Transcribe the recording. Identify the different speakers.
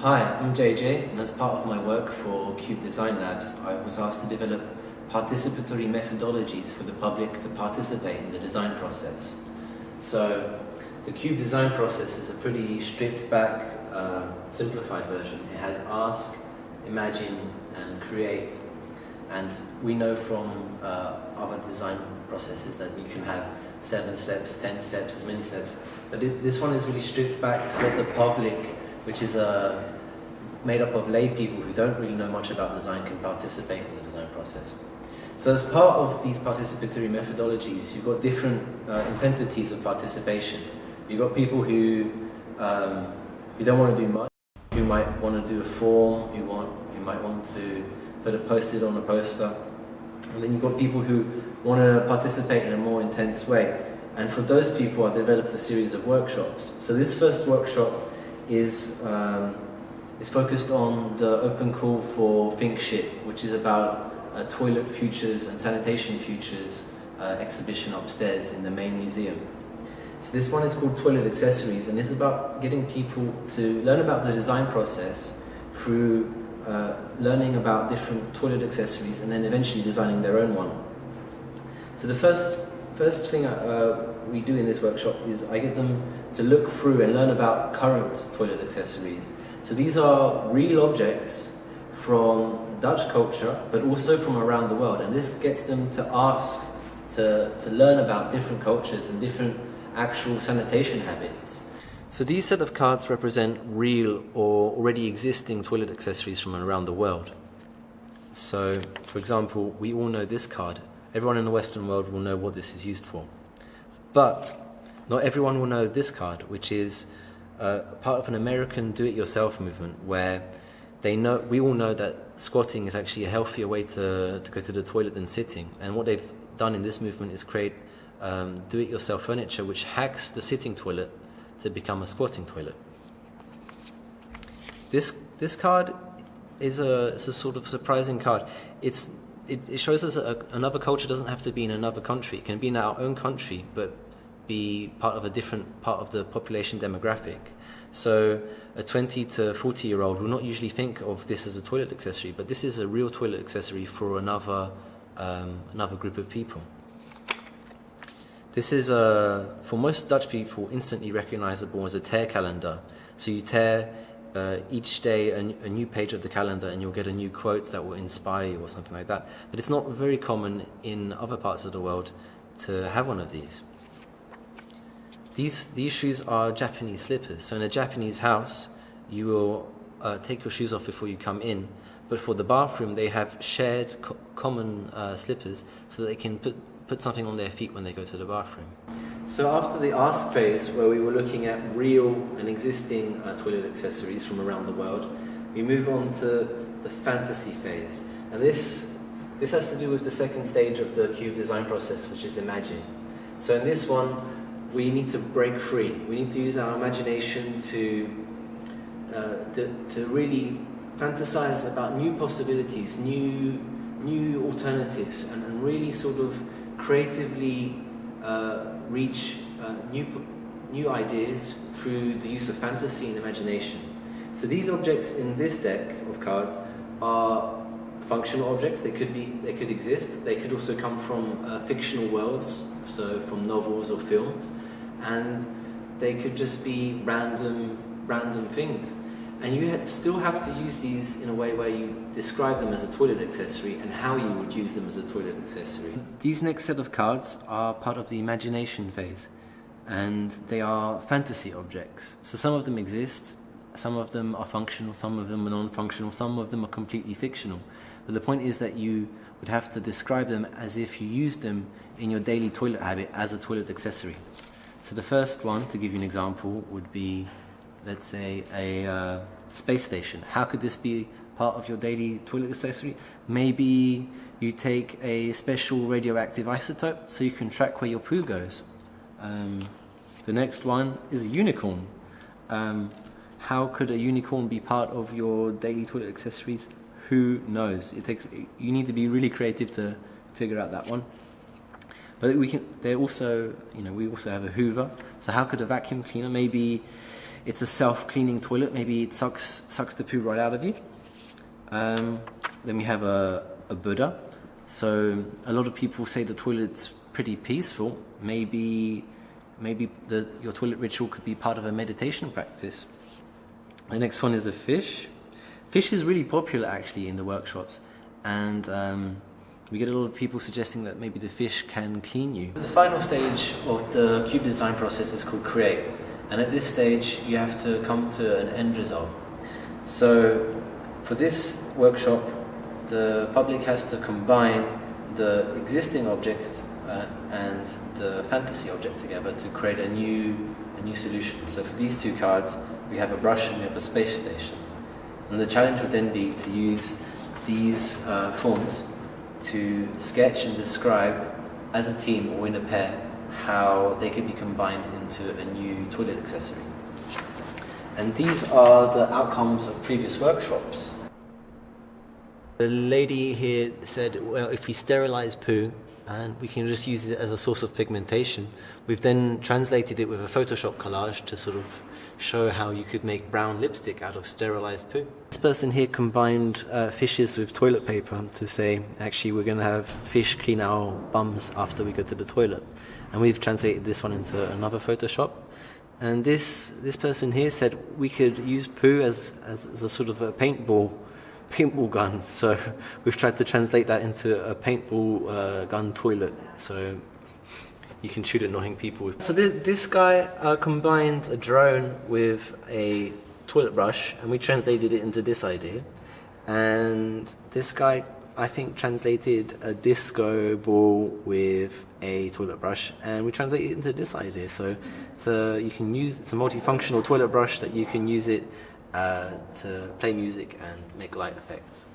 Speaker 1: Hi, I'm JJ, and as part of my work for Cube Design Labs, I was asked to develop participatory methodologies for the public to participate in the design process. So, the Cube design process is a pretty stripped back, simplified version. It has ask, imagine, and create. And we know from other design processes that you can have 7 steps, 10 steps, as many steps. But this one is really stripped back so that the public, which is made up of lay people who don't really know much about design, can participate in the design process. So as part of these participatory methodologies, you've got different intensities of participation. You've got people who don't want to do much, who might want to do a form, who might want to put a post-it on a poster. And then you've got people who want to participate in a more intense way. And for those people, I've developed a series of workshops. So this first workshop is focused on the open call for Think Shit, which is about toilet futures and sanitation futures exhibition upstairs in the main museum. So this one is called Toilet Accessories, and it's about getting people to learn about the design process through learning about different toilet accessories and then eventually designing their own one. So the first thing we do in this workshop is I get them to look through and learn about current toilet accessories. So these are real objects from Dutch culture, but also from around the world. And this gets them to ask, to learn about different cultures and different actual sanitation habits. So these set of cards represent real or already existing toilet accessories from around the world. So, for example, we all know this card. Everyone in the Western world will know what this is used for. But not everyone will know this card, which is part of an American do-it-yourself movement where we all know that squatting is actually a healthier way to go to the toilet than sitting. And what they've done in this movement is create do-it-yourself furniture which hacks the sitting toilet to become a squatting toilet. This card is a sort of surprising card. It shows us that another culture doesn't have to be in another country. It can be in our own country, but be part of a different part of the population demographic. So a 20 to 40-year-old will not usually think of this as a toilet accessory, but this is a real toilet accessory for another group of people. This is, for most Dutch people, instantly recognizable as a tear calendar. So you tear each day a new page of the calendar and you'll get a new quote that will inspire you or something like that. But it's not very common in other parts of the world to have one of these. These shoes are Japanese slippers. So in a Japanese house, you will take your shoes off before you come in. But for the bathroom, they have shared common slippers so that they can put something on their feet when they go to the bathroom. So after the ask phase, where we were looking at real and existing toilet accessories from around the world, we move on to the fantasy phase. And this has to do with the second stage of the Cube design process, which is imagine. So in this one, we need to break free. We need to use our imagination to really fantasize about new possibilities, new alternatives, and really sort of creatively reach new ideas through the use of fantasy and imagination. So these objects in this deck of cards are functional objects. They could exist. They could also come from fictional worlds, so from novels or films, and they could just be random things. And you still have to use these in a way where you describe them as a toilet accessory and how you would use them as a toilet accessory. These next set of cards are part of the imagination phase, and they are fantasy objects. So some of them exist, some of them are functional, some of them are non-functional, some of them are completely fictional. But the point is that you would have to describe them as if you used them in your daily toilet habit as a toilet accessory. So the first one, to give you an example, would be, let's say, a space station. How could this be part of your daily toilet accessory? Maybe you take a special radioactive isotope so you can track where your poo goes. The next one is a unicorn. How could a unicorn be part of your daily toilet accessories? Who knows? You need to be really creative to figure out that one. But we also have a Hoover. So how could a vacuum cleaner, maybe it's a self-cleaning toilet. Maybe it sucks the poo right out of you. Then we have a Buddha. So a lot of people say the toilet's pretty peaceful. Maybe your toilet ritual could be part of a meditation practice. The next one is a fish. Fish is really popular actually in the workshops, and we get a lot of people suggesting that maybe the fish can clean you. The final stage of the cube design process is called create, and at this stage you have to come to an end result. So for this workshop, the public has to combine the existing object and the fantasy object together to create a new solution. So for these two cards, we have a brush and we have a space station. And the challenge would then be to use these forms to sketch and describe as a team or in a pair how they could be combined into a new toilet accessory. And these are the outcomes of previous workshops. The lady here said, well, if we sterilize poo and we can just use it as a source of pigmentation, we've then translated it with a Photoshop collage to sort of show how you could make brown lipstick out of sterilized poo. This person here combined fishes with toilet paper to say, actually we're going to have fish clean our bums after we go to the toilet. And we've translated this one into another Photoshop. And this person here said we could use poo as a sort of a paintball gun. So we've tried to translate that into a paintball gun toilet. So you can shoot annoying people with. So this guy combined a drone with a toilet brush, and we translated it into this idea. And this guy, I think, translated a disco ball with a toilet brush, and we translated it into this idea. So it's a multifunctional toilet brush that you can use it to play music and make light effects.